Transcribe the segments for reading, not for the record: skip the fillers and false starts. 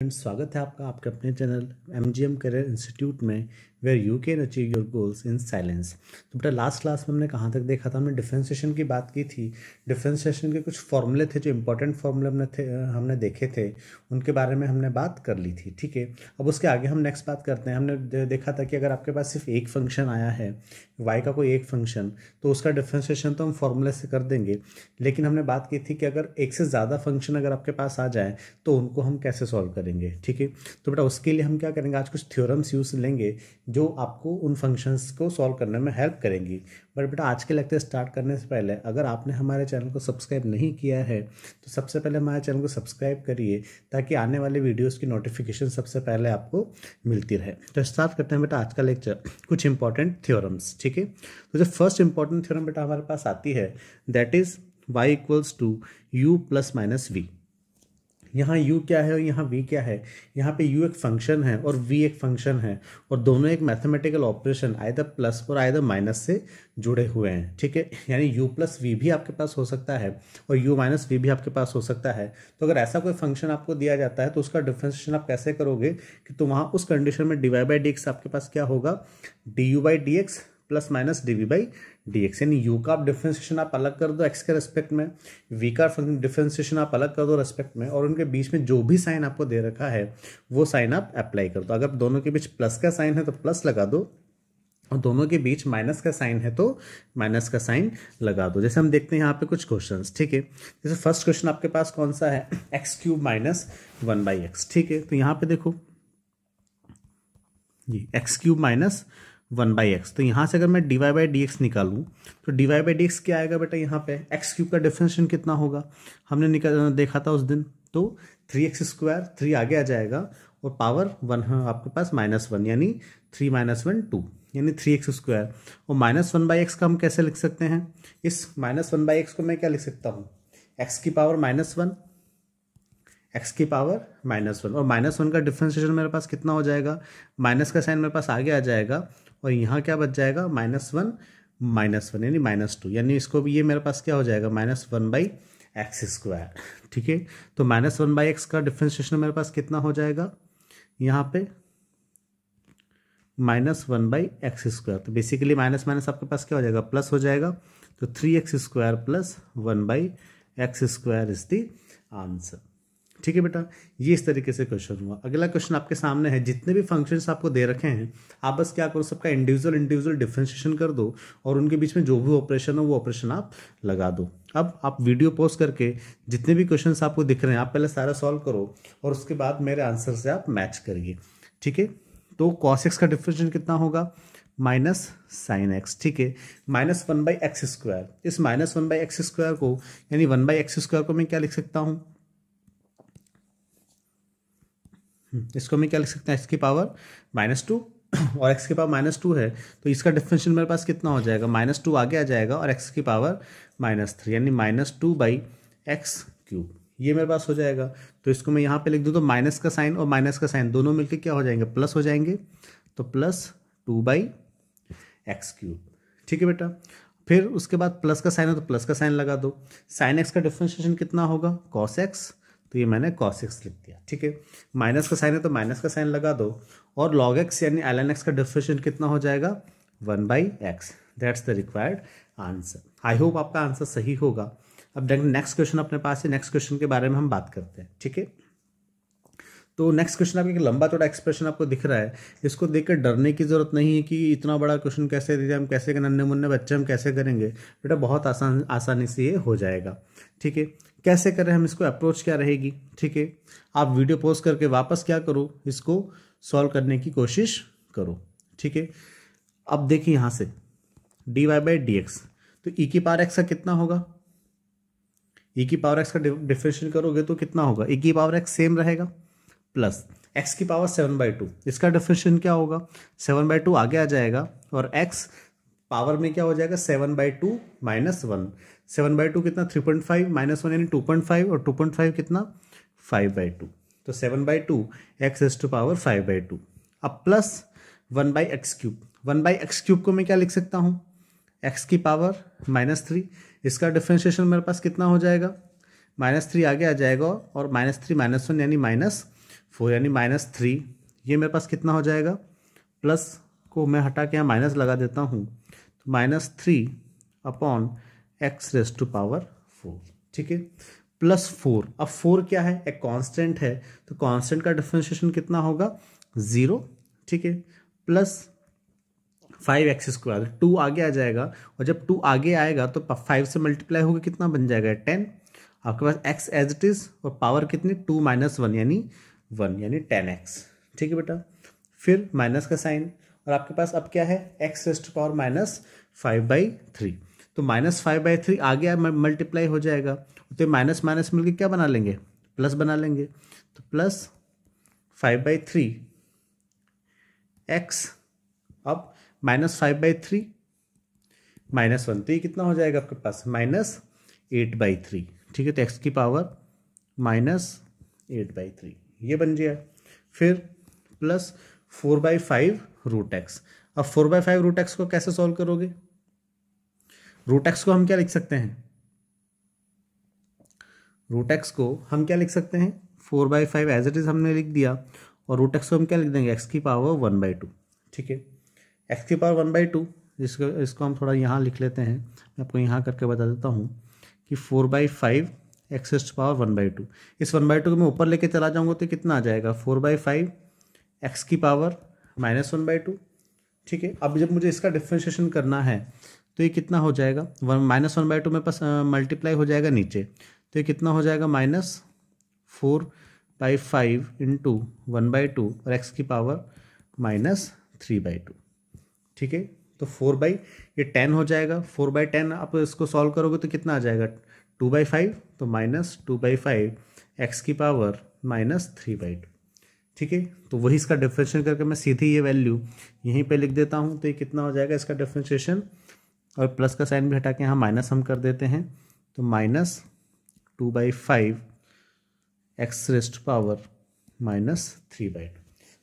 स्वागत है आपका आपके अपने चैनल MGM करियर इंस्टीट्यूट में where you can achieve your goals in silence. तो बेटा लास्ट क्लास में हमने कहाँ तक देखा था, हमने डिफरेंशिएशन की बात की थी। डिफरेंशिएशन के कुछ फॉर्मूले थे जो इंपॉर्टेंट फॉर्मूले हमने देखे थे, उनके बारे में हमने बात कर ली थी। ठीक है, अब उसके आगे हम नेक्स्ट बात करते हैं। हमने देखा था कि अगर आपके पास सिर्फ एक फंक्शन आया है, y का कोई एक फंक्शन, तो उसका डिफरेंशिएशन तो हम फॉर्मूले से कर देंगे, लेकिन हमने बात की थी कि अगर एक से ज़्यादा फंक्शन अगर आपके पास आ जाए तो उनको हम कैसे सॉल्व करेंगे। ठीक है, तो बेटा उसके लिए हम क्या करेंगे, आज कुछ थ्योरम्स यूज लेंगे जो आपको उन फंक्शंस को सॉल्व करने में हेल्प करेंगी। बट बेटा आज के लेक्चर स्टार्ट करने से पहले अगर आपने हमारे चैनल को सब्सक्राइब नहीं किया है तो सबसे पहले हमारे चैनल को सब्सक्राइब करिए ताकि आने वाले वीडियोस की नोटिफिकेशन सबसे पहले आपको मिलती रहे। तो स्टार्ट करते हैं बेटा आज का लेक्चर, कुछ इंपॉर्टेंट थ्योरम्स। ठीक है, तो जो फर्स्ट इंपॉर्टेंट थ्योरम बेटा हमारे पास आती है that is y equals to u plus minus v. यहाँ u क्या है और यहाँ v क्या है। यहाँ पे u एक फंक्शन है और v एक फंक्शन है और दोनों एक मैथमेटिकल ऑपरेशन आइदर प्लस और आइदर माइनस से जुड़े हुए हैं। ठीक है, यानी u प्लस वी भी आपके पास हो सकता है और u माइनस वी भी आपके पास हो सकता है। तो अगर ऐसा कोई फंक्शन आपको दिया जाता है तो उसका डिफरेंशिएशन आप कैसे करोगे कि तो वहाँ उस कंडीशन में dy बाई डी एक्स आपके पास क्या होगा, du by d x plus minus dv by d x. यानी u का डिफरेंशिएशन आप अलग कर दो x के रेस्पेक्ट में, v का डिफरेंशिएशन आप अलग कर दो रेस्पेक्ट में, और उनके बीच में जो भी साइन आपको दे रखा है वो साइन आप अप्लाई कर दो। अगर दोनों के बीच प्लस का साइन है तो प्लस लगा दो, और दोनों के बीच माइनस का साइन है तो माइनस का साइन लगा दो। जैसे हम देखते हैं यहाँ पे कुछ क्वेश्चंस। ठीक है, जैसे फर्स्ट क्वेश्चन आपके पास कौन सा है, एक्स क्यूब माइनस 1/x। ठीक है, तो यहाँ पे देखो जी एक्स क्यूब माइनस 1/x। तो यहाँ से अगर मैं dy बाई डी एक्स निकालूँ तो dy बाई डी एक्स क्या आएगा बेटा, यहाँ पे एक्स क्यूब का डिफरेंशिएशन कितना होगा हमने देखा था उस दिन, तो 3x स्क्वायर, 3 आगे आ जाएगा और पावर 1 है आपके पास -1, यानी 3 - 1 2, यानी 3x स्क्वायर। और -1/x का हम कैसे लिख सकते हैं, इस -1/x को मैं क्या लिख सकता हूँ, x की पावर -1, x की पावर -1, और -1 का डिफरेंशिएशन मेरे पास कितना हो जाएगा, माइनस का साइन मेरे पास आगे आ जाएगा और यहाँ क्या बच जाएगा -1 यानी -2, यानी इसको भी ये मेरे पास क्या हो जाएगा -1/x स्क्वायर। ठीक है, तो -1/x का डिफरेंशिएशन मेरे पास कितना हो जाएगा यहाँ पे -1/x स्क्वायर। तो बेसिकली माइनस माइनस आपके पास क्या हो जाएगा, प्लस हो जाएगा। तो 3x square plus 1/x square is the answer. ठीक है बेटा, ये इस तरीके से क्वेश्चन हुआ। अगला क्वेश्चन आपके सामने है, जितने भी फंक्शंस आपको दे रखे हैं आप बस क्या करो, सबका इंडिविजुअल डिफरेंशिएशन कर दो और उनके बीच में जो भी ऑपरेशन हो वो ऑपरेशन आप लगा दो। अब आप वीडियो पॉज करके जितने भी क्वेश्चंस आपको दिख रहे हैं आप पहले सारा सॉल्व करो और उसके बाद मेरे आंसर से आप मैच करिए। ठीक है, तो cos x का डिफरेंशिएशन कितना होगा, माइनस साइन एक्स। ठीक है, -1/x स्क्वायर, इस -1/x स्क्वायर को यानी 1/x स्क्वायर को मैं क्या लिख सकता हूँ, इसको मैं क्या लिख सकता हूँ, x की पावर -2 और x की पावर -2 है तो इसका डिफरेंशियल मेरे पास कितना हो जाएगा, -2 आगे आ जाएगा और x की पावर -3, यानी -2/x³। ये मेरे पास हो जाएगा। तो इसको मैं यहाँ पे लिख दूँ तो माइनस का साइन और माइनस का साइन दोनों मिलकर क्या हो जाएंगे, प्लस हो जाएंगे, तो +2/x³। ठीक है बेटा, फिर उसके बाद प्लस का साइन है तो प्लस का साइन लगा दो। साइन एक्स का डिफरेंशिएशन कितना होगा, cos x, तो ये मैंने cos x लिख दिया। ठीक है, माइनस का साइन है तो माइनस का साइन लगा दो, और log x यानी ln x का डिफरेंशिएशन कितना हो जाएगा, 1/x। That's the required answer. I hope आपका आंसर सही होगा। अब नेक्स्ट क्वेश्चन अपने पास है, नेक्स्ट क्वेश्चन के बारे में हम बात करते हैं। ठीक है, तो नेक्स्ट क्वेश्चन आपको एक लंबा चौड़ा एक्सप्रेशन आपको दिख रहा है, इसको देखकर डरने की जरूरत नहीं है कि इतना बड़ा क्वेश्चन कैसे दीजिए, हम कैसे नन्हे मुन्ने बच्चे हम कैसे करेंगे। बेटा बहुत आसानी से ये हो जाएगा। ठीक है, कैसे करें हम इसको, अप्रोच क्या रहेगी। ठीक है, आप वीडियो पॉज करके वापस क्या करो, इसको सॉल्व करने की कोशिश करो। ठीक है, अब देखिए यहाँ से dy बाई डी एक्स, तो e की पावर x का कितना होगा, e की पावर x का डिफरेंशिएशन करोगे तो कितना होगा, e की पावर x सेम रहेगा प्लस x की पावर 7/2, इसका डिफरेंशिएशन क्या होगा, 7/2 आगे आ जाएगा और x पावर में क्या हो जाएगा, 7/2 -1, 7/2 कितना 3.5 -1 यानी 2.5 और 2.5 कितना 5/2, तो 7/2 x is to पावर 5/2। अब प्लस 1/x³, 1/x³ को मैं क्या लिख सकता हूँ, x की पावर -3, इसका डिफरेंशिएशन मेरे पास कितना हो जाएगा, -3 आगे आ जाएगा और -3 -1 यानी 4 यानी -3, ये मेरे पास कितना हो जाएगा, प्लस को मैं हटा के यहाँ माइनस लगा देता हूँ, तो -3 अपॉन x⁴, ठीक है, +4। अब 4 क्या है, एक कांस्टेंट है, तो कांस्टेंट का डिफरेंशिएशन कितना होगा, 0, ठीक है, प्लस 5x², 2 आगे आ जाएगा, और जब 2 आगे आएगा तो 5 से मल्टीप्लाई होकर कितना बन जाएगा, 10। आपके पास x एज इट इज, और पावर कितनी, 2 - 1 यानी 1 यानी 10x, ठीक है बेटा। फिर माइनस का साइन, और आपके पास अब क्या है, x⁻⁵, तो -5/3 आगे मल्टीप्लाई हो जाएगा, तो माइनस माइनस मिलकर क्या बना लेंगे, प्लस बना लेंगे, तो प्लस 5/3 x, अब -5/3 -1, तो ये कितना हो जाएगा आपके पास, -8/3, ठीक है, तो x की पावर -8/3 ये बन गया। फिर प्लस 4/5√x। अब 4/5√x को कैसे सॉल्व करोगे, √x को हम क्या लिख सकते हैं, √x को हम क्या लिख सकते हैं, 4/5 एज इट इज हमने लिख दिया, और √x को हम क्या लिख देंगे, x की पावर 1/2, ठीक है, x की पावर 1/2, इसको हम थोड़ा यहाँ लिख लेते हैं, मैं आपको यहाँ करके बता देता हूँ कि 4/5 x⁻1/2, इस 1/2 को मैं ऊपर लेके चला जाऊँगा तो कितना आ जाएगा, 4/5 x की पावर -1/2, ठीक है। अब जब मुझे इसका डिफ्रेंशिएशन करना है तो ये कितना हो जाएगा, -1/2 में पास मल्टीप्लाई हो जाएगा नीचे, तो ये कितना हो जाएगा, -4/5 × 1/2 और x की पावर -3/2, ठीक है। तो 4 ये 10 हो जाएगा, 4/10 आप इसको सॉल्व करोगे तो कितना आ जाएगा, 2/5, तो -2/5 x की पावर -3/2, ठीक है। तो वही इसका डिफरेंशिएशन करके मैं सीधी ये वैल्यू यहीं पे लिख देता हूँ, तो ये कितना हो जाएगा इसका डिफरेंशिएशन, और प्लस का साइन भी हटा के यहाँ माइनस हम कर देते हैं, तो -2/5 x⁻³ -3/2।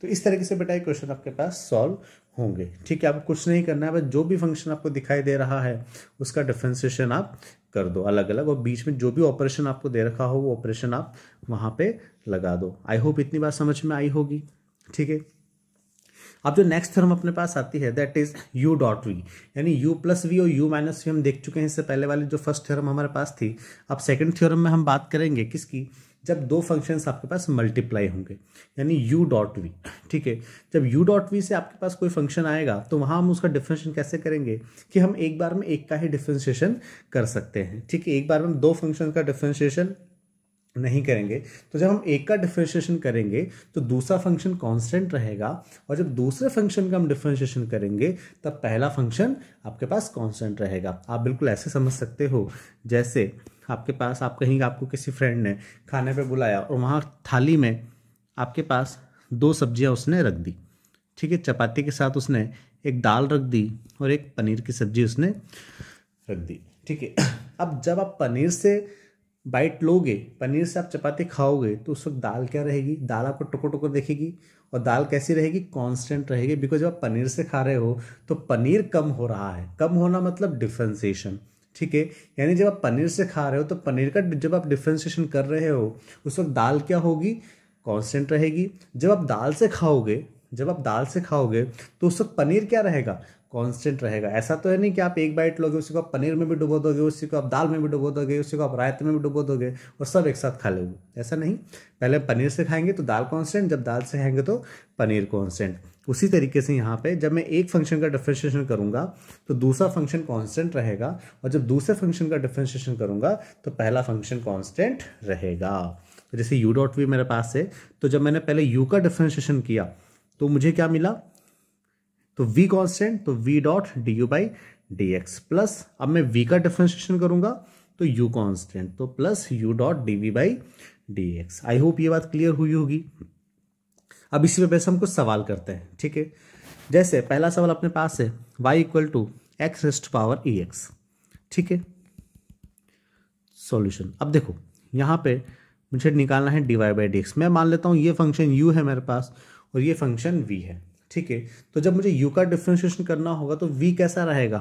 तो इस तरीके से बेटा ये क्वेश्चन आपके पास सॉल्व होंगे, ठीक है। आपको कुछ नहीं करना है, बस जो भी फंक्शन आपको दिखाई दे रहा है उसका डिफरेंशिएशन आप कर दो अलग अलग, और बीच में जो भी ऑपरेशन आपको दे रखा हो वो ऑपरेशन आप वहाँ पे लगा दो। आई होप इतनी बात समझ में आई होगी, ठीक है। अब जो नेक्स्ट थ्योरम अपने पास आती है दैट इज u.v, यानी u + v और u - v हम देख चुके हैं इससे पहले वाली जो फर्स्ट थ्योरम हमारे पास थी। अब सेकंड थ्योरम में हम बात करेंगे किसकी, जब दो फंक्शंस आपके पास मल्टीप्लाई होंगे, यानी u.v, ठीक है। जब u.v से आपके पास कोई फंक्शन आएगा तो वहां हम उसका डिफरेंशिएशन कैसे करेंगे कि हम एक बार में एक का ही डिफरेंशिएशन कर सकते हैं, ठीक है। एक बार में दो फंक्शन का डिफरेंशिएशन नहीं करेंगे, तो जब हम एक का डिफरेंशिएशन करेंगे तो दूसरा फंक्शन कांस्टेंट रहेगा, और जब दूसरे फंक्शन का हम डिफरेंशिएशन करेंगे तब पहला फंक्शन आपके पास कांस्टेंट रहेगा। आप बिल्कुल ऐसे समझ सकते हो जैसे आपके पास, आप कहीं आपको किसी फ्रेंड ने खाने पे बुलाया और वहाँ थाली में आपके पास दो सब्जियां उसने रख दी, ठीक है। चपाती के साथ उसने एक दाल रख दी और एक पनीर की सब्जी उसने रख दी, ठीक है। अब जब आप पनीर से बाइट लोगे, पनीर से आप चपाती खाओगे, तो उस वक्त दाल क्या रहेगी, दाल आपको टुकर टुकर दिखेगी, और दाल कैसी रहेगी, कांस्टेंट रहेगी, बिकॉज जब आप पनीर से खा रहे हो तो पनीर कम हो रहा है। कम होना मतलब डिफरेंशिएशन, ठीक है। यानी जब आप पनीर से खा रहे हो तो पनीर का जब आप डिफरेंशिएशन कर रहे हो उस वक्त दाल क्या होगी, कांस्टेंट रहेगी। जब आप दाल से खाओगे तो उस वक्त पनीर क्या रहेगा, कांस्टेंट रहेगा। ऐसा तो है नहीं कि आप एक बाइट लोगे, उसी को आप पनीर में भी डुबो दोगे, उसी को आप दाल में भी डुबो दोगे, उसी को आप रायते में भी डुबो दोगे और सब एक साथ खा लोगे, ऐसा नहीं। पहले पनीर से खाएंगे तो दाल कांस्टेंट, जब दाल से खाएंगे तो पनीर कांस्टेंट। उसी तरीके से यहाँ पे जब मैं एक फंक्शन का डिफरेंशिएशन करूंगा तो दूसरा फंक्शन कांस्टेंट रहेगा, और जब दूसरे फंक्शन का डिफरेंशिएशन करूंगा तो पहला फंक्शन कांस्टेंट रहेगा। तो जैसे u.v मेरे पास है, तो जब मैंने पहले u का डिफरेंशिएशन किया तो मुझे क्या मिला, तो v कांस्टेंट, तो v.du/dx, प्लस अब मैं v का डिफरेंशिएशन करूंगा तो u कांस्टेंट, तो प्लस u.dv/dx। आई होप ये बात क्लियर हुई होगी। अब इसी पे हम कुछ सवाल करते हैं, ठीक है। जैसे पहला सवाल अपने पास है y = x⁻ex, ठीक है। सॉल्यूशन, अब देखो यहाँ पे मुझे निकालना है dy/dx। मैं मान लेता हूँ ये फंक्शन u है मेरे पास और ये फंक्शन v है, ठीक है। तो जब मुझे u का डिफरेंशिएशन करना होगा तो v कैसा रहेगा,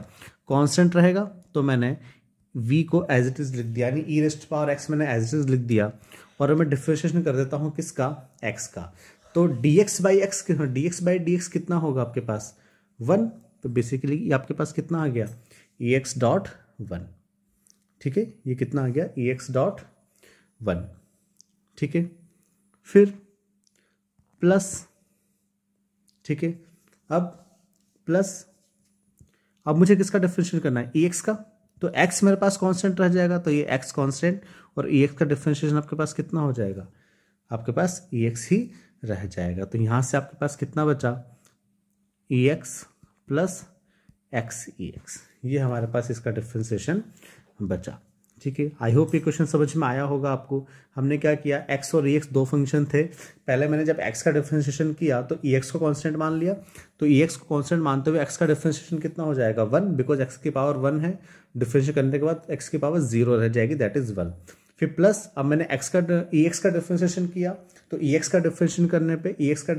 कांस्टेंट रहेगा। तो मैंने v को एज इट इज लिख दिया, यानी ई रेस्ट पावर एक्स मैंने एज इट इज लिख दिया, और मैं डिफ्रेंशिएशन कर देता हूँ किसका, x का। तो dx बाई एक्स कितना होगा आपके पास 1, तो बेसिकली ये आपके पास कितना आ गया ex डॉट 1, ठीक है, ये कितना आ गया ex डॉट 1, ठीक है। फिर प्लस, ठीक है, अब प्लस, अब मुझे किसका डिफरेंशिएट करना है ex का, तो x मेरे पास कांस्टेंट रह जाएगा, तो ये x कांस्टेंट, और ex का डिफरेंशिएशन आपके पास कितना हो जाएगा, आपके पास ex ही रह जाएगा। तो यहां से आपके पास कितना बचा ex प्लस x ex, ये हमारे पास इसका डिफरेंशिएशन बचा, ठीक है। आई होप ये क्वेश्चन समझ में आया होगा आपको। हमने क्या किया, x और ex दो फंक्शन थे, पहले मैंने जब x का डिफरेंशिएशन किया तो ex को कांस्टेंट मान लिया, तो ex को कांस्टेंट मानते हुए x का डिफरेंशिएशन कितना हो जाएगा 1, बिकॉज x की पावर 1 है, डिफरेंशिएट करने के बाद x की पावर 0 रह जाएगी, दैट इज 1। फिर प्लस, अब मैंने ex का डिफरेंशिएशन किया, तो ex का डिफरेंशिएशन करने पे ex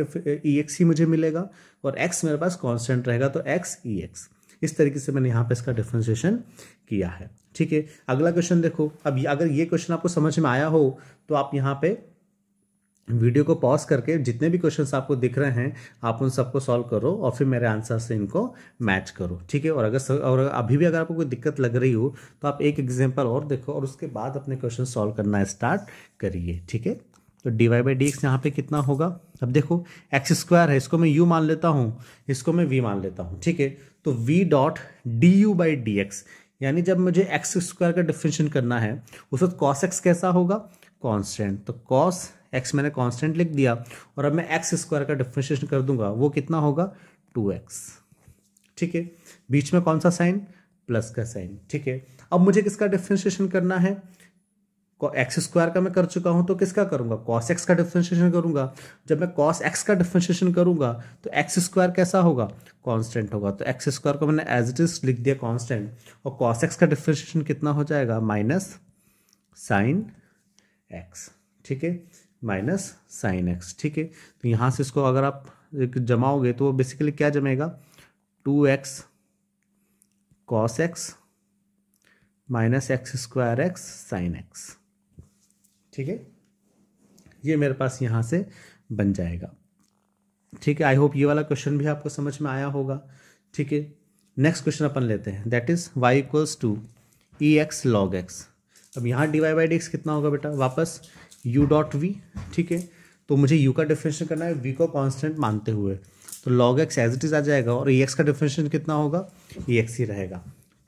ही मुझे मिलेगा, और x मेरे पास कांस्टेंट रहेगा, तो x ex। इस तरीके से मैंने यहाँ पे इसका डिफरेंशिएशन किया है, ठीक है। अगला क्वेश्चन देखो, अब अगर ये क्वेश्चन आपको समझ में आया हो तो आप यहाँ पे वीडियो को पॉज करके जितने भी क्वेश्चंस आपको दिख रहे हैं आप उन सबको सॉल्व करो, और फिर मेरे आंसर से इनको मैच करो, ठीक है। और अभी भी अगर आपको कोई दिक्कत लग रही हो तो आप एक एग्जाम्पल और देखो, और उसके बाद अपने क्वेश्चन सॉल्व करना स्टार्ट करिए, ठीक है। तो d y by d x यहाँ पे कितना होगा, अब देखो एक्स स्क्वायर है, इसको मैं यू मान लेता हूँ, इसको मैं वी मान लेता हूँ, ठीक है। तो V dot D u by d x, यानी जब मुझे एक्स स्क्वायर का डिफरेंशिएशन करना है उस वक्त कॉस एक्स कैसा होगा, कांस्टेंट, तो कॉस एक्स मैंने कांस्टेंट लिख दिया, और अब मैं एक्स स्क्वायर का डिफरेंशिएशन कर दूंगा, वो कितना होगा 2x, ठीक है। बीच में कौन सा साइन, प्लस का साइन, ठीक है। अब मुझे किसका डिफरेंशिएशन करना है, एक्स स्क्वायर का मैं कर चुका हूं, तो किसका करूंगा, कॉस एक्स का डिफरेंशिएशन करूंगा। जब मैं कॉस एक्स का डिफरेंशिएशन करूंगा तो एक्स स्क्वायर कैसा होगा, कांस्टेंट होगा, तो एक्स स्क्वायर को मैंने एज इट इज लिख दिया कांस्टेंट, और कॉस एक्स का डिफरेंशिएशन कितना हो जाएगा, माइनस साइन एक्स, ठीक है, माइनस साइन एक्स, ठीक है। तो यहां से इसको अगर आप जमाओगे तो वो बेसिकली क्या जमेगा, 2x cos x minus x square x sine x, ठीक है। ये मेरे पास यहां से बन जाएगा, ठीक है। आई होप ये वाला क्वेश्चन भी आपको समझ में आया होगा, ठीक है। नेक्स्ट क्वेश्चन अपन लेते हैं, that is y equals to e x log x. अब यहाँ d y by d x कितना होगा बेटा, वापस u डॉट वी, ठीक है। तो मुझे u का डिफरेंशिएशन करना है v को कांस्टेंट मानते हुए, तो log x as it is आ जाएगा, और ex का डिफरेंशिएशन कितना होगा, ex ही रहेगा,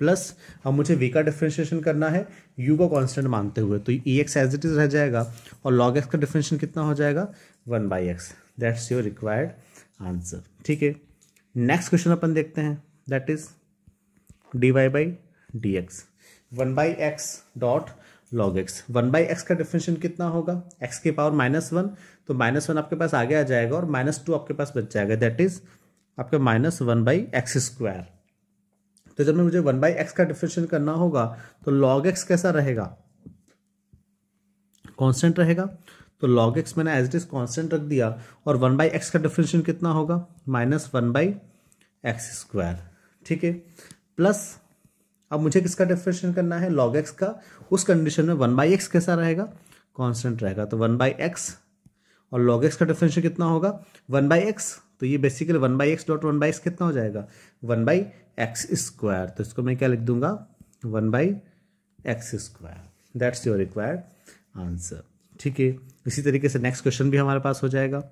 प्लस अब मुझे v का डिफरेंशिएशन करना है u को कांस्टेंट मानते हुए, तो ex एज इट इज रह जाएगा, और log x का डिफरेंशिएशन कितना हो जाएगा 1/x, that's your required answer, ठीक है। नेक्स्ट क्वेश्चन अपन देखते हैं, that is d y by d x, 1/x dot log x. 1/x का डिफरेंशिएशन कितना होगा, x की पावर -1, तो -1 आपके पास आगे आ जाएगा, और -2 आपके पास बच जाएगा, दैट इज आपका -1/x स्क्वायर। तो जब मुझे 1/x का डिफरेंशिएशन करना होगा तो log x कैसा रहेगा, कांस्टेंट रहेगा, तो log x मैंने एज इट इज कांस्टेंट रख दिया, और 1/x का डिफरेंशिएशन कितना होगा, -1/x स्क्वायर, ठीक है। प्लस अब मुझे किसका डिफरेंशिएशन करना है, log x का, उस कंडीशन में 1/x कैसा रहेगा, कांस्टेंट रहेगा, तो 1/x, और log x का डिफरेंशिएशन कितना होगा 1/x, तो ये बेसिकली 1/x डॉट 1/x कितना हो जाएगा 1/x स्क्वायर, तो इसको मैं क्या लिख दूंगा 1/x square, that's your required answer, ठीक है। इसी तरीके से नेक्स्ट क्वेश्चन भी हमारे पास हो जाएगा,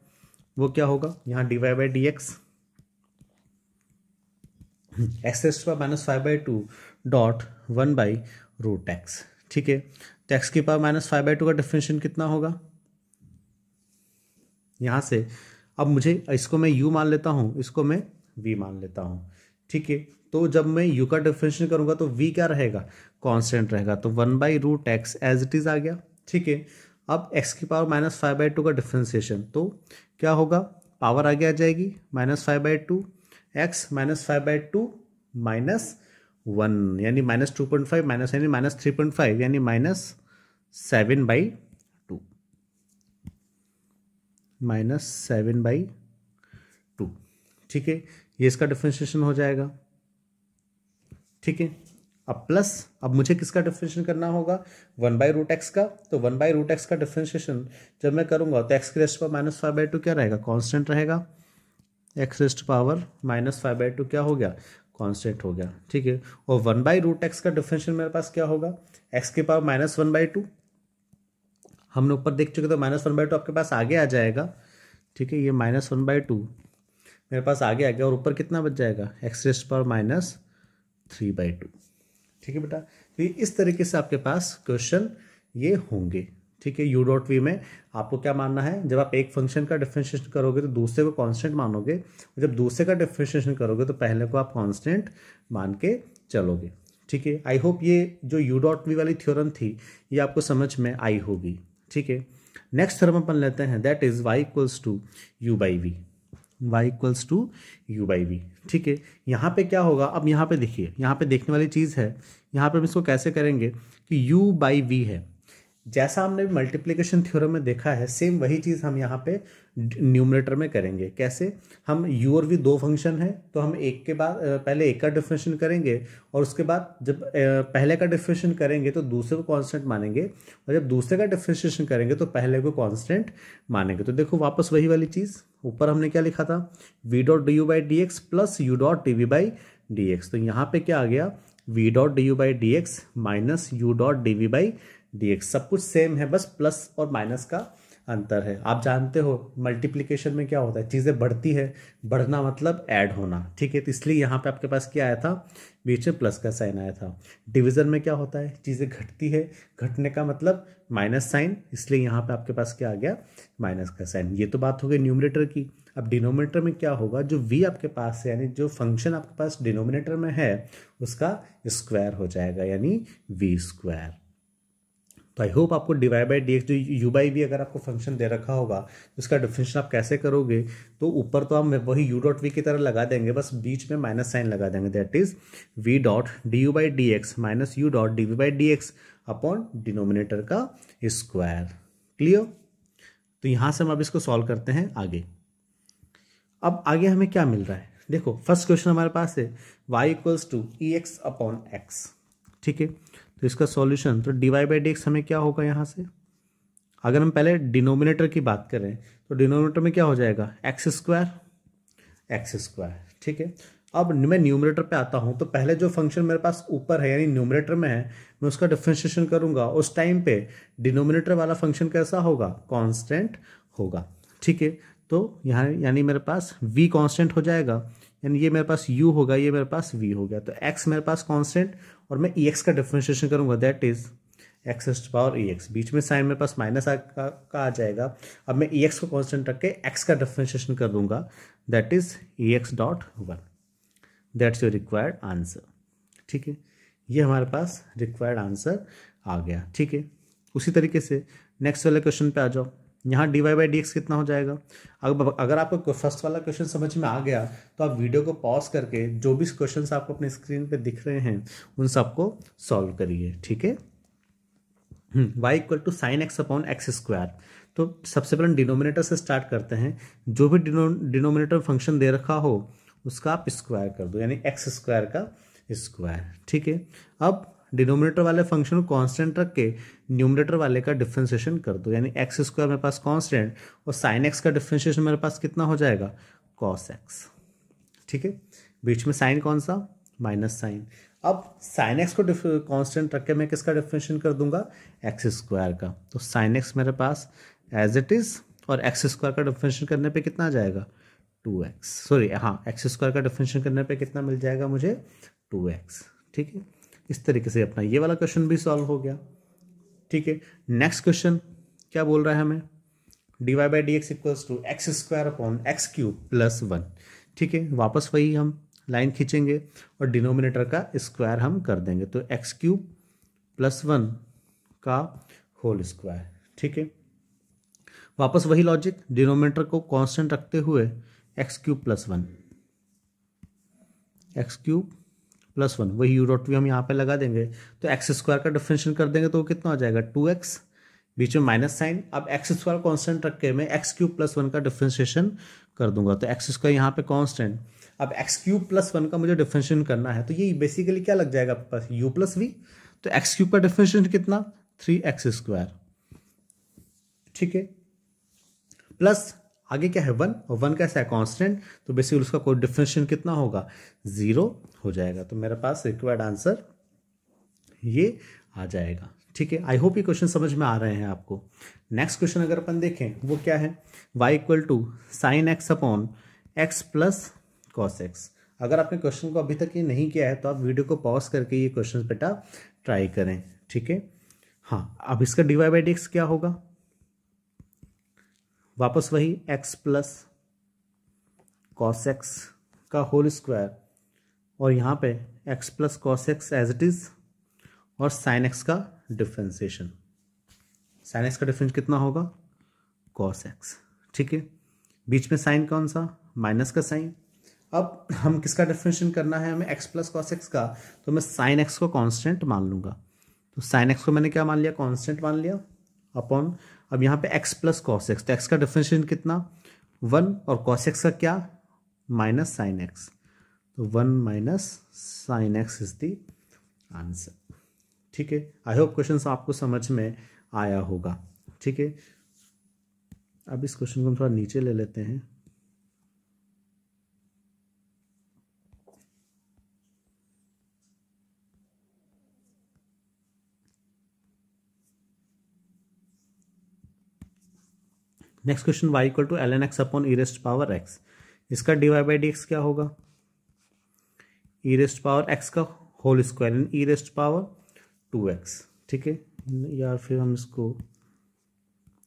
वो क्या होगा, यहाँ d y by d x x⁻⁵/2 dot 1/√x, ठीक है। तो x की पावर -5/2 का डिफरेंशिएशन कितना होगा, यहां से अब मुझे इसको मैं u मान लेता हूं, इसको मैं v मान लेता हूं, ठीक है। तो जब मैं u का डिफरेंशिएशन करूंगा तो v क्या रहेगा, कांस्टेंट रहेगा, तो 1/√x एज इट इज आ गया, ठीक है। अब x की पावर -5/2 का डिफरेंशिएशन, तो क्या होगा, पावर आगे आ जाएगी -5/2, x -5/2 -1 यानी -2.5 माइनस यानी -3.5 यानी -7/2, ठीक है। ये इसका डिफरेंशिएशन हो जाएगा, ठीक है। अब प्लस, अब मुझे किसका डिफरेंशिएशन करना होगा, 1/√x का। तो 1/√x का डिफरेंशिएशन जब मैं करूँगा तो x की रेस्ट पावर -5/2 क्या रहेगा, कांस्टेंट रहेगा। x रेस्ट पावर -5/2 क्या हो गया, कांस्टेंट हो गया, ठीक है। और 1/√x का डिफरेंशियल मेरे पास क्या होगा, x की पावर -1/2, हमने ऊपर देख चुके तो -1/2 आपके पास आगे आ जाएगा, ठीक है। ये -1/2 मेरे पास आगे आ गया और ऊपर कितना बच जाएगा, x रेस्ट पावर -3/2, ठीक है बेटा। तो इस तरीके से आपके पास क्वेश्चन ये होंगे, ठीक है। u.v में आपको क्या मानना है, जब आप एक फंक्शन का डिफरेंशिएशन करोगे तो दूसरे को कांस्टेंट मानोगे, और जब दूसरे का डिफरेंशिएशन करोगे तो पहले को आप कांस्टेंट मान के चलोगे, ठीक है। आई होप ये जो u.v वाली थ्योरम थी ये आपको समझ में आई होगी, ठीक है। नेक्स्ट थ्योरम अपन लेते हैं, that is y equals to u/v, y equals to u/v, ठीक है। यहाँ पे क्या होगा, अब यहाँ पे देखिए, यहाँ पे देखने वाली चीज़ है, यहाँ पे हम इसको कैसे करेंगे कि u/v है, जैसा हमने मल्टीप्लिकेशन थ्योरम में देखा है सेम वही चीज़ हम यहाँ पे न्यूमरेटर में करेंगे। कैसे, हम u और v दो फंक्शन है तो हम एक के बाद पहले एक का डिफरेंशिएशन करेंगे और उसके बाद जब पहले का डिफरेंशिएशन करेंगे तो दूसरे को कांस्टेंट मानेंगे, और जब दूसरे का डिफरेंशिएशन करेंगे तो पहले को कांस्टेंट मानेंगे। तो देखो वापस वही वाली चीज़, ऊपर हमने क्या लिखा था, v.du/dx प्लस u.dv/dx, तो यहाँ पे क्या आ गया, v.du/dx माइनस u.dv/dx, सब कुछ सेम है, बस प्लस और माइनस का अंतर है। आप जानते हो मल्टीप्लिकेशन में क्या होता है, चीज़ें बढ़ती है, बढ़ना मतलब ऐड होना, ठीक है। तो इसलिए यहाँ पे आपके पास क्या आया था, बीच में प्लस का साइन आया था। डिवीज़न में क्या होता है, चीज़ें घटती है, घटने का मतलब माइनस साइन, इसलिए यहाँ पे आपके पास क्या आ गया, माइनस का साइन। ये तो बात हो गई न्यूमरेटर की। अब डिनोमिनेटर में क्या होगा, जो v आपके पास है यानी जो फंक्शन आपके पास डिनोमिनेटर में है उसका स्क्वायर हो जाएगा, यानी v²। तो आई होप आपको dy/dx जो u/v अगर आपको फंक्शन दे रखा होगा तो उसका डिफरेंशियल आप कैसे करोगे, तो ऊपर तो हम वही u.v की तरह लगा देंगे, बस बीच में माइनस साइन लगा देंगे, that is v.du/dx minus u.dv/dx upon denominator का स्क्वायर। क्लियर। तो यहाँ से हम अब इसको सॉल्व करते हैं आगे। अब आगे हमें क्या मिल रहा है, देखो फर्स्ट क्वेश्चन हमारे पास है y इक्वल्स टू ex/x, ठीक है। तो इसका सॉल्यूशन, तो dy/dx हमें क्या होगा, यहाँ से अगर हम पहले डिनोमिनेटर की बात करें तो डिनोमिनेटर में क्या हो जाएगा, x², ठीक है। अब मैं न्यूमरेटर पे आता हूँ तो पहले जो फंक्शन मेरे पास ऊपर है यानी न्यूमरेटर में है मैं उसका डिफरेंशिएशन करूंगा, उस टाइम पे डिनोमिनेटर वाला फंक्शन कैसा होगा, कांस्टेंट होगा, ठीक है। तो यहाँ यानी मेरे पास v कांस्टेंट हो जाएगा, यानी ये मेरे पास u होगा, ये मेरे पास v हो गया, तो x मेरे पास कांस्टेंट और मैं ex का डिफरेंशिएशन करूंगा, दैट इज x⁻ex, बीच में साइन मेरे पास माइनस का आ जाएगा। अब मैं ex को कांस्टेंट रख के x का डिफरेंशिएशन कर दूंगा, that is ex.1, that's your required answer, ठीक है। ये हमारे पास रिक्वायर्ड आंसर आ गया, ठीक है। उसी तरीके से नेक्स्ट वाले क्वेश्चन पे आ जाओ, यहाँ dy/dx कितना हो जाएगा। अगर आपको फर्स्ट वाला क्वेश्चन समझ में आ गया तो आप वीडियो को पॉज करके जो भी क्वेश्चन आपको अपने स्क्रीन पे दिख रहे हैं उन सबको सॉल्व करिए, ठीक है। y equal to sign x/x², तो सबसे पहले डिनोमिनेटर से स्टार्ट करते हैं, जो भी डिनोमिनेटर फंक्शन दे रखा हो उसका आप स्क्वायर कर दो, यानी x² का स्क्वायर, ठीक है। अब डिनोमिनेटर वाले फंक्शन को कांस्टेंट रख के न्यूमरेटर वाले का डिफरेंशिएशन कर दो, यानी x² मेरे पास कांस्टेंट और साइन x का डिफरेंशिएशन मेरे पास कितना हो जाएगा, cos x, ठीक है। बीच में साइन कौन सा, माइनस साइन। अब साइन x को कांस्टेंट रख के मैं किसका डिफरेंशिएशन कर दूंगा, x² का, तो साइन x मेरे पास एज इट इज और x² का डिफरेंशिएशन करने पे कितना आ जाएगा, 2x, सॉरी हाँ x² का डिफरेंशिएशन करने पे कितना मिल जाएगा मुझे, 2x, ठीक है। इस तरीके से अपना ये वाला क्वेश्चन भी सॉल्व हो गया, ठीक है। नेक्स्ट क्वेश्चन क्या बोल रहा है हमें, dy/dx equals to x²/x³ plus 1, ठीक है। वापस वही हम लाइन खींचेंगे और डिनोमिनेटर का स्क्वायर हम कर देंगे, तो x³ प्लस 1 का होल स्क्वायर, ठीक है। वापस वही लॉजिक, डिनोमिनेटर को कांस्टेंट रखते हुए x³ प्लस 1, x³ प्लस 1, वही u.v हम यहाँ पे लगा देंगे, तो x² का डिफरेंशिएशन कर देंगे तो वो कितना हो जाएगा, 2x, बीच में माइनस साइन। अब x² कांस्टेंट रख के मैं x³ प्लस 1 का डिफरेंशिएशन कर दूंगा, तो x² यहाँ पे कांस्टेंट, अब एक्स क्यूब प्लस वन का मुझे डिफरेंशिएशन करना है, तो ये बेसिकली क्या लग जाएगा आपके पास, यू प्लस वी। तो एक्स क्यूब का डिफरेंशिएशन कितना, 3x², ठीक है, प्लस आगे क्या है 1, और 1 कैसा है कांस्टेंट, तो बेसिकली उसका कोई डिफरेंशिएशन कितना होगा, 0 हो जाएगा। तो मेरे पास रिक्वायर्ड आंसर ये आ जाएगा, ठीक है। आई होप ये क्वेश्चन समझ में आ रहे हैं आपको। नेक्स्ट क्वेश्चन अगर अपन देखें वो क्या है, y equal to sine x upon x plus cos x. अगर आपने क्वेश्चन को अभी तक ये नहीं किया है तो आप वीडियो को पॉज करके ये क्वेश्चन बेटा ट्राई करें, ठीक है। हाँ, अब इसका dy बाई डी एक्स क्या होगा, वापस वही x प्लस कॉस एक्स का होल स्क्वायर, और यहाँ पे x plus cos x as it is, और साइन एक्स का डिफ्रेंसिएशन। साइन एक्स का डिफरेंस कितना होगा, कॉस एक्स, ठीक है। बीच में साइन कौन सा, माइनस का साइन। अब हम किसका डिफरेंशिएशन करना है हमें, x प्लस कॉस एक्स का, तो मैं साइन एक्स को कांस्टेंट मान लूंगा। तो साइन एक्स को मैंने क्या मान लिया, कांस्टेंट मान लिया, अपॉन अब यहाँ पे x प्लस कॉस एक्स, तो x का डिफरेंशिएशन कितना 1, और कॉस एक्स का क्या, माइनस साइन एक्स। तो 1 minus sine x is the answer, ठीक है। आई होप क्वेश्चन आपको समझ में आया होगा, ठीक है। अब इस क्वेश्चन को हम थोड़ा नीचे ले लेते हैं। Next question, y equal to ln x upon e raised power x। इसका dy बाई डी एक्स क्या होगा, ई रेस्ट पावर x का होल स्क्वायर इन ई रेस्ट पावर 2x, ठीक है। या फिर हम इसको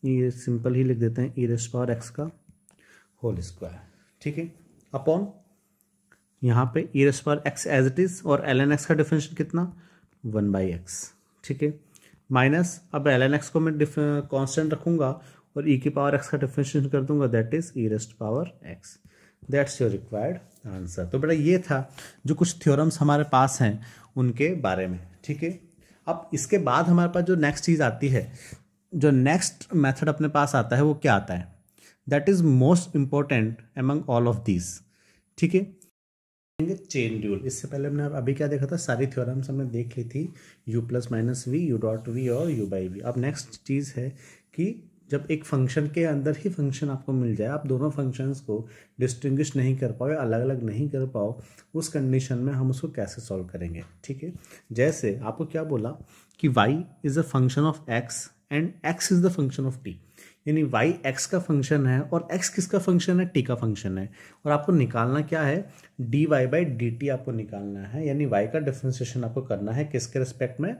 ये सिंपल ही लिख देते हैं, ई रेस्ट पावर x का होल स्क्वायर, ठीक है, अपॉन यहाँ पे e raised power x as it is, और ln x का डिफरेंशियल कितना 1/x, ठीक है, माइनस अब ln x को मैं कांस्टेंट रखूंगा और e की पावर x का डिफरेंशिएशन कर दूंगा, that is E raised power x। That's your required answer. तो बेटा ये था जो कुछ थ्योरम्स हमारे पास हैं उनके बारे में, ठीक है। अब इसके बाद हमारे पास जो नेक्स्ट चीज़ आती है, जो नेक्स्ट मेथड अपने पास आता है वो क्या आता है, that is most important among all of this, ठीक है, चेन रूल। इससे पहले हमने अभी क्या देखा था, सारी थ्योरम्स हमने देख ली थी, u plus minus v, u dot v और u बाई वी। अब नेक्स्ट चीज़ है कि जब एक फंक्शन के अंदर ही फंक्शन आपको मिल जाए, आप दोनों फंक्शंस को डिस्टिंग्विश नहीं कर पाओ या अलग अलग नहीं कर पाओ, उस कंडीशन में हम उसको कैसे सॉल्व करेंगे, ठीक है। जैसे आपको क्या बोला कि y is a function of x and x is the function of t, यानी y x का फंक्शन है और x किसका फंक्शन है, t का फंक्शन है, और आपको निकालना क्या है, dy बाई dt आपको निकालना है, यानी y का डिफरेंशिएशन आपको करना है किसके रिस्पेक्ट में,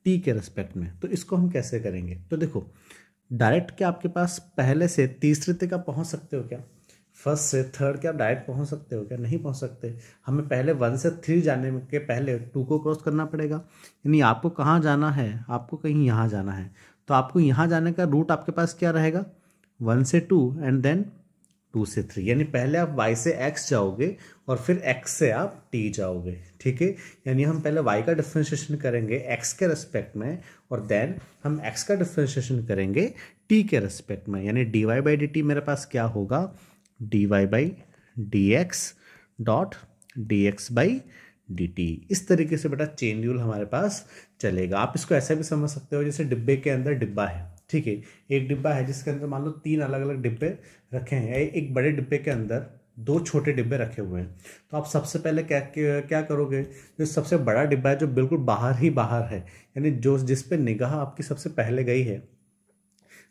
t के रिस्पेक्ट में। तो इसको हम कैसे करेंगे, तो देखो डायरेक्ट क्या आपके पास पहले से तीसरे तक आप पहुंच सकते हो क्या, फर्स्ट से थर्ड क्या आप डायरेक्ट पहुंच सकते हो क्या, नहीं पहुंच सकते। हमें पहले 1 से 3 जाने के पहले 2 को क्रॉस करना पड़ेगा, यानी आपको कहाँ जाना है, आपको कहीं यहाँ जाना है, तो आपको यहाँ जाने का रूट आपके पास क्या रहेगा, 1 से 2 एंड देन 2 से 3, यानी पहले आप y से x जाओगे और फिर x से आप t जाओगे, ठीक है। यानी हम पहले y का डिफरेंशिएशन करेंगे x के रेस्पेक्ट में, और देन हम x का डिफरेंशिएशन करेंगे t के रेस्पेक्ट में, यानी dy बाई डी टी मेरे पास क्या होगा, dy by d x dot D x by D T. इस तरीके से बेटा चेन रूल हमारे पास चलेगा। आप इसको ऐसा भी समझ सकते हो जैसे डिब्बे के अंदर डिब्बा है, ठीक है, एक डिब्बा है जिसके अंदर मान लो 3 अलग अलग डिब्बे रखे हैं, एक बड़े डिब्बे के अंदर 2 छोटे डिब्बे रखे हुए हैं। तो आप सबसे पहले क्या करोगे, जो सबसे बड़ा डिब्बा है जो बिल्कुल बाहर ही बाहर है, यानी जो जिस पे निगाह आपकी सबसे पहले गई है,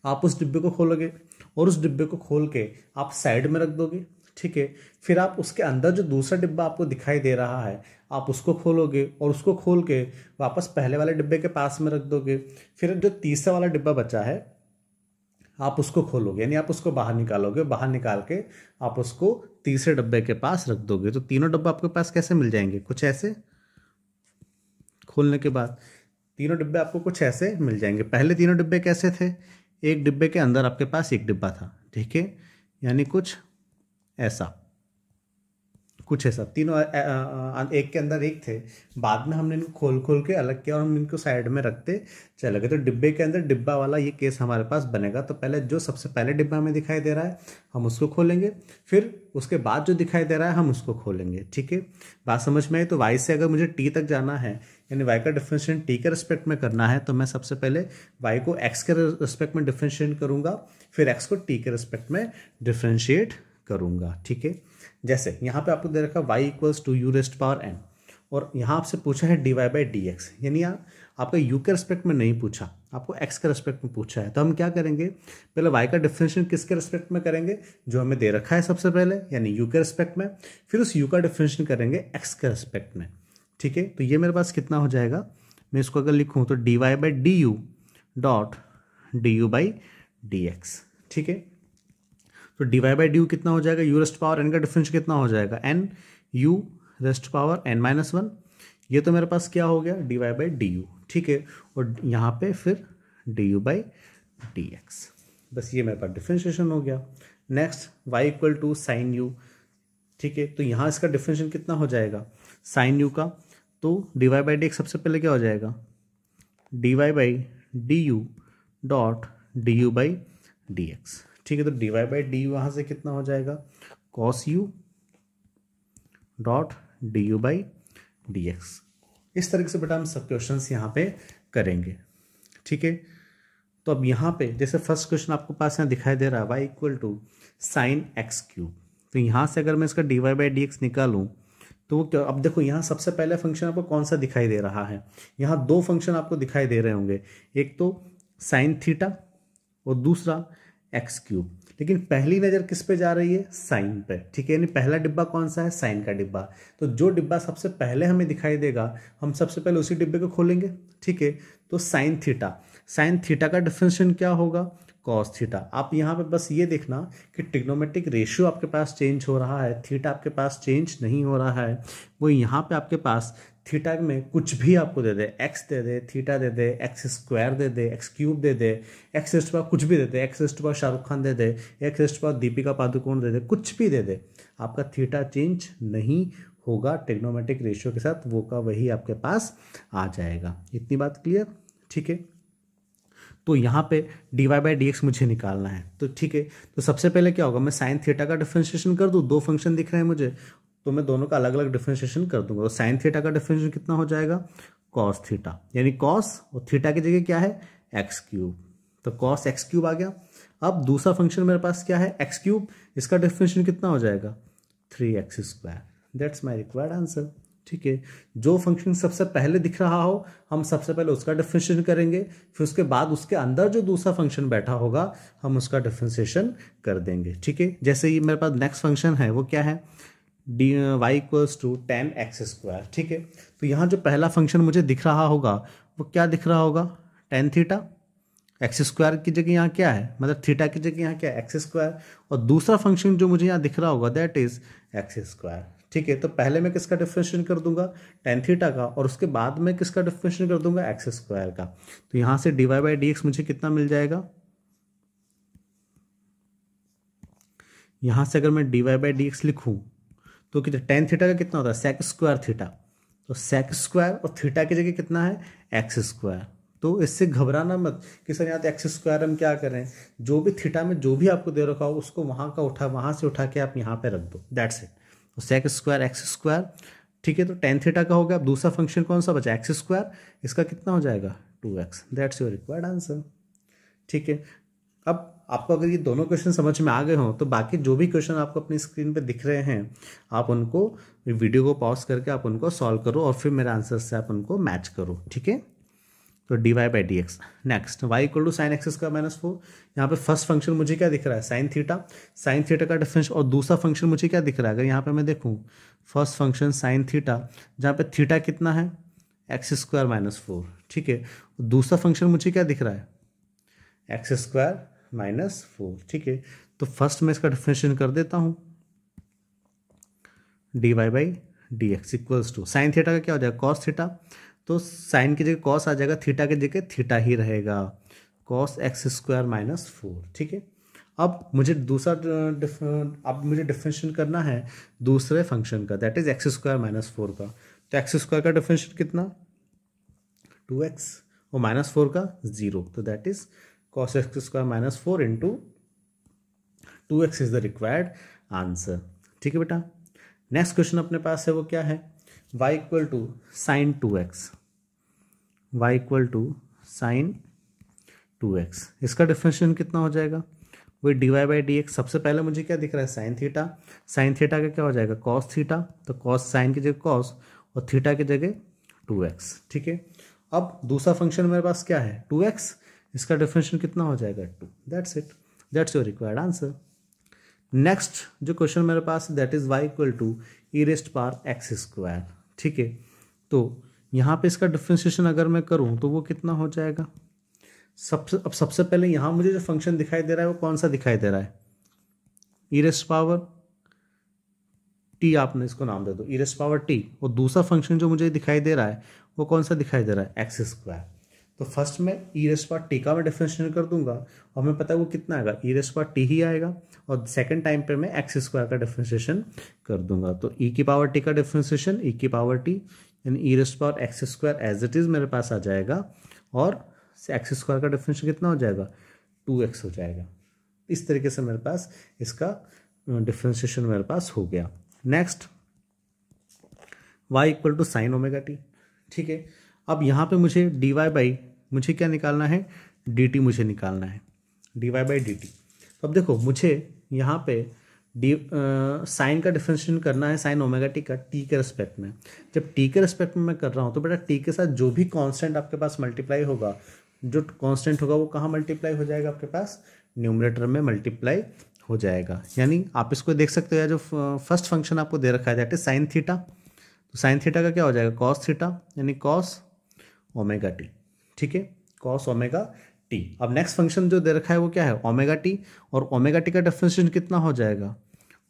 आप उस डिब्बे को खोलोगे और उस डिब्बे को खोल के आप साइड में रख दोगे, ठीक है। फिर आप उसके अंदर जो दूसरा डिब्बा आपको दिखाई दे रहा है आप उसको खोलोगे और उसको खोल के वापस पहले वाले डिब्बे के पास में रख दोगे। फिर जो तीसरा वाला डिब्बा बचा है आप उसको खोलोगे, यानी आप उसको बाहर निकालोगे, बाहर निकाल के आप उसको तीसरे डिब्बे के पास रख दोगे। तो तीनों डिब्बे आपके पास कैसे मिल जाएंगे, कुछ ऐसे, खोलने के बाद तीनों डिब्बे आपको कुछ ऐसे मिल जाएंगे। पहले तीनों डिब्बे कैसे थे, एक डिब्बे के अंदर आपके पास एक डिब्बा था, ठीक है, यानी कुछ ऐसा, कुछ ऐसा तीनों एक के अंदर एक थे, बाद में हमने इनको खोल खोल के अलग किया और हम इनको साइड में रखते चले गए। तो डिब्बे के अंदर डिब्बा वाला ये केस हमारे पास बनेगा। तो पहले जो सबसे पहले डिब्बा हमें दिखाई दे रहा है हम उसको खोलेंगे, फिर उसके बाद जो दिखाई दे रहा है हम उसको खोलेंगे। ठीक है, बात समझ में आई? तो y से अगर मुझे t तक जाना है, यानी y का डिफरेंशिएशन t के रिस्पेक्ट में करना है, तो मैं सबसे पहले y को x के रिस्पेक्ट में डिफरेंशिएट करूंगा, फिर x को t के रिस्पेक्ट में डिफरेंशिएट करूंगा। ठीक है, जैसे यहाँ पे आपको दे रखा y equals to u raised power n, और यहाँ आपसे पूछा है dy बाई डी एक्स, यानी आपका u के रिस्पेक्ट में नहीं पूछा, आपको x के रिस्पेक्ट में पूछा है। तो हम क्या करेंगे, पहले y का डिफरेंशिएशन किसके रिस्पेक्ट में करेंगे, जो हमें दे रखा है सबसे पहले, यानी u के रिस्पेक्ट में, फिर उस u का डिफरेंशिएशन करेंगे x के रिस्पेक्ट में। ठीक है, तो ये मेरे पास कितना हो जाएगा, मैं इसको अगर लिखूँ तो dy by D U dot D u by d x. ठीक है, तो dy बाई डी यू कितना हो जाएगा, u रेस्ट पावर n का डिफरेंशियल कितना हो जाएगा, n u raised power n minus one. ये तो मेरे पास क्या हो गया, dy बाई डी यू। ठीक है, और यहाँ पे फिर d u by d x. बस ये मेरे पास डिफरेंशिएशन हो गया। Next y equal to sine u. ठीक है, तो यहाँ इसका डिफरेंशिएशन कितना हो जाएगा साइन यू का, तो dy बाई डी एक्स सबसे पहले क्या हो जाएगा, dy by D U dot D u by d x. ठीक है, तो dy बाई डी यू वहाँ से कितना हो जाएगा, cos U dot D u by d x. इस तरीके से बेटा हम सब क्वेश्चंस यहाँ पे करेंगे। ठीक है, तो अब यहाँ पे जैसे फर्स्ट क्वेश्चन आपको पास यहाँ दिखाई दे रहा है y equal to sine x cube, तो यहाँ से अगर मैं इसका dy बाई डी एक्स निकालूँ तो वो क्या, अब देखो यहाँ सबसे पहले फंक्शन आपको कौन सा दिखाई दे रहा है, यहाँ दो फंक्शन आपको दिखाई दे रहे होंगे, एक तो साइन थीटा और दूसरा एक्स क्यूब, लेकिन पहली नज़र किस पे जा रही है, साइन पे। ठीक है, यानी पहला डिब्बा कौन सा है, साइन का डिब्बा। तो जो डिब्बा सबसे पहले हमें दिखाई देगा हम सबसे पहले उसी डिब्बे को खोलेंगे। ठीक है, तो साइन थीटा का डिफरेंशिएशन क्या होगा, कॉस थीटा। आप यहाँ पे बस ये देखना कि ट्रिग्नोमेट्रिक रेशियो आपके पास चेंज हो रहा है, थीटा आपके पास चेंज नहीं हो रहा है। वो यहाँ पे आपके पास थीटा में कुछ भी आपको दे दे, एक्स दे दे, थीटा दे दे, एक्स स्क्वायर दे दे, एक्स क्यूब दे दे, एक्स रेस्ट पावर कुछ भी दे दे, x raised power Shahrukh Khan दे दे, x raised power Deepika Padukone दे दे, कुछ भी दे दे, आपका थीटा चेंज नहीं होगा ट्रिग्नोमेट्रिक रेशियो के साथ, वो का वही आपके पास आ जाएगा। इतनी बात क्लियर? ठीक है, तो यहाँ पे dy बाई डी एक्स मुझे निकालना है। तो ठीक है, तो सबसे पहले क्या होगा, मैं साइन थीटा का डिफरेंशिएशन कर दूँ, दो फंक्शन दिख रहे हैं मुझे, तो मैं दोनों का अलग अलग डिफरेंशिएशन कर दूंगा। तो साइन थीटा का डिफरेंशिएशन कितना हो जाएगा, कॉस थीटा, यानी कॉस और थीटा की जगह क्या है, एक्स क्यूब, तो कॉस एक्स क्यूब आ गया। अब दूसरा फंक्शन मेरे पास क्या है, एक्स क्यूब, इसका डिफरेंशिएशन कितना हो जाएगा, 3x square. That's my required answer. ठीक है, जो फंक्शन सबसे पहले दिख रहा हो हम सबसे पहले उसका डिफरेंशिएशन करेंगे, फिर उसके बाद उसके अंदर जो दूसरा फंक्शन बैठा होगा हम उसका डिफरेंशिएशन कर देंगे। ठीक है, जैसे ये मेरे पास नेक्स्ट फंक्शन है वो क्या है, y equals to ten x square. ठीक है, तो यहाँ जो पहला फंक्शन मुझे दिख रहा होगा वो क्या दिख रहा होगा, टेन थीटा, एक्स स्क्वायर की जगह यहाँ क्या है, मतलब थीटा की जगह यहाँ क्या है, एक्स स्क्वायर, और दूसरा फंक्शन जो मुझे यहाँ दिख रहा होगा दैट इज एक्स स्क्वायर। ठीक है, तो पहले मैं किसका डिफरेंशिएशन कर दूंगा, टेन थीटा का, और उसके बाद में किसका डिफरेंशिएशन कर दूंगा, एक्स स्क्वायर का। तो यहाँ से dy बाई डी एक्स मुझे कितना मिल जाएगा, यहाँ से अगर मैं dy बाई डी एक्स लिखूँ तो कितना, टेन थीटा का कितना होता है, सेक स्क्वायर थीटा, तो सेक स्क्वायर और थीटा की जगह कितना है, एक्स स्क्वायर। तो इससे घबराना मत कि सर यहाँ तो एक्स स्क्वायर हम क्या करें, जो भी थीटा में जो भी आपको दे रखा हो उसको वहाँ से उठा के आप यहाँ पे रख दो, दैट्स इट। तो सेक स्क्वायर एक्स स्क्वायर। ठीक है, तो टेन थीटा का हो गया। अब दूसरा फंक्शन कौन सा बचा, एक्स स्क्वायर, इसका कितना हो जाएगा, 2x। That's your required answer. ठीक है, अब आपको अगर ये दोनों क्वेश्चन समझ में आ गए हों तो बाकी जो भी क्वेश्चन आपको अपनी स्क्रीन पे दिख रहे हैं आप उनको वीडियो को पॉज करके आप उनको सॉल्व करो और फिर मेरे आंसर से आप उनको मैच करो। ठीक है, तो dy by d x. Next y equal to sine x square minus 4। यहाँ पे फर्स्ट फंक्शन मुझे क्या दिख रहा है, साइन थीटा का डिफरेंस, और दूसरा फंक्शन मुझे क्या दिख रहा है, अगर यहाँ पे मैं देखूँ फर्स्ट फंक्शन साइन थीटा, जहाँ पे थीटा कितना है, एक्स स्क्वायर माइनस 4। ठीक है, दूसरा फंक्शन मुझे क्या दिख रहा है, एक्स स्क्वायर माइनस 4। ठीक है, तो फर्स्ट मैं इसका डिफरेंशिएशन कर देता हूँ, dy by d x equals to sine theta का क्या हो जाएगा, कॉस थीटा, तो साइन की जगह कॉस आ जाएगा, थीटा की जगह थीटा ही रहेगा, कॉस एक्स स्क्वायर माइनस 4। ठीक है, अब मुझे अब मुझे डिफरेंशिएट करना है दूसरे फंक्शन का, that is x square minus 4 का। तो एक्स स्क्वायर का डिफरेंशिएट कितना, 2x, और माइनस 4 का 0, तो that is cos x square minus 4 into 2x is the required answer. ठीक है बेटा। नेक्स्ट क्वेश्चन अपने पास है वो क्या है, y equal to sine 2x, y equal to sine 2x, इसका डिफरेंशिएशन कितना हो जाएगा, वही dy बाई डी एक्स। सबसे पहले मुझे क्या दिख रहा है, साइन थीटा, साइन थीटा का क्या हो जाएगा कॉस थीटा, तो कॉस साइन की जगह कॉस और थीटा की जगह 2x। ठीक है। अब दूसरा फंक्शन मेरे पास क्या है 2x, इसका डिफरेंशिएशन कितना हो जाएगा 2, that's it, that's your required answer. Next जो क्वेश्चन मेरे पास that is y equal to e raised power x square. ठीक है। तो यहाँ पे इसका डिफरेंशिएशन अगर मैं करूँ तो वो कितना हो जाएगा, सबसे पहले यहाँ मुझे जो फंक्शन दिखाई दे रहा है वो कौन सा दिखाई दे रहा है, ई रेस्ट पावर टी, आपने इसको नाम दे दो ई रेस्ट पावर टी, और दूसरा फंक्शन जो मुझे दिखाई दे रहा है वो कौन सा दिखाई दे रहा है, एक्स स्क्वायर। तो फर्स्ट में ई रेस्ट पावर टी का मैं डिफरेंशिएट कर दूंगा और हमें पता है वो कितना आएगा, ई रेस्ट पावर टी ही आएगा, और सेकंड टाइम पे मैं एक्स स्क्वायर का डिफरेंशिएशन कर दूंगा। तो ई की पावर टी का डिफरेंशिएशन ई की पावर टी यानी e raised power x square as it is मेरे पास आ जाएगा, और एक्स स्क्वायर का डिफरेंशिएशन कितना हो जाएगा 2x हो जाएगा। इस तरीके से मेरे पास इसका डिफरेंशिएशन मेरे पास हो गया। Next y equal to sine omega t. ठीक है। अब यहाँ पे मुझे dy बाई, मुझे क्या निकालना है, dt मुझे निकालना है, dy बाई dt। तो अब देखो मुझे यहाँ पे साइन का डिफरेंशिएशन करना है साइन ओमेगा टी का टी के रेस्पेक्ट में। जब टी के रेस्पेक्ट में मैं कर रहा हूँ तो बेटा टी के साथ जो भी कांस्टेंट आपके पास मल्टीप्लाई होगा, जो कांस्टेंट होगा वो कहाँ मल्टीप्लाई हो जाएगा, आपके पास न्यूमरेटर में मल्टीप्लाई हो जाएगा। यानी आप इसको देख सकते हो, जो फर्स्ट फंक्शन आपको दे रखा है दैट इज साइन थीटा, तो साइन थीटा का क्या हो जाएगा कॉस थीटा यानी कॉस ओमेगा टी। ठीक है, कॉस ओमेगा टी। अब नेक्स्ट फंक्शन जो दे रखा है वो क्या है ओमेगा टी, और ओमेगा टी का डिफरेंशिएशन कितना हो जाएगा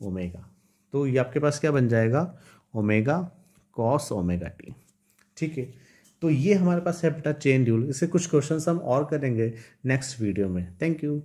ओमेगा, तो ये आपके पास क्या बन जाएगा ओमेगा कॉस ओमेगा टी। ठीक है। तो ये हमारे पास है बेटा चेन रूल। इससे कुछ क्वेश्चंस हम और करेंगे नेक्स्ट वीडियो में। Thank you.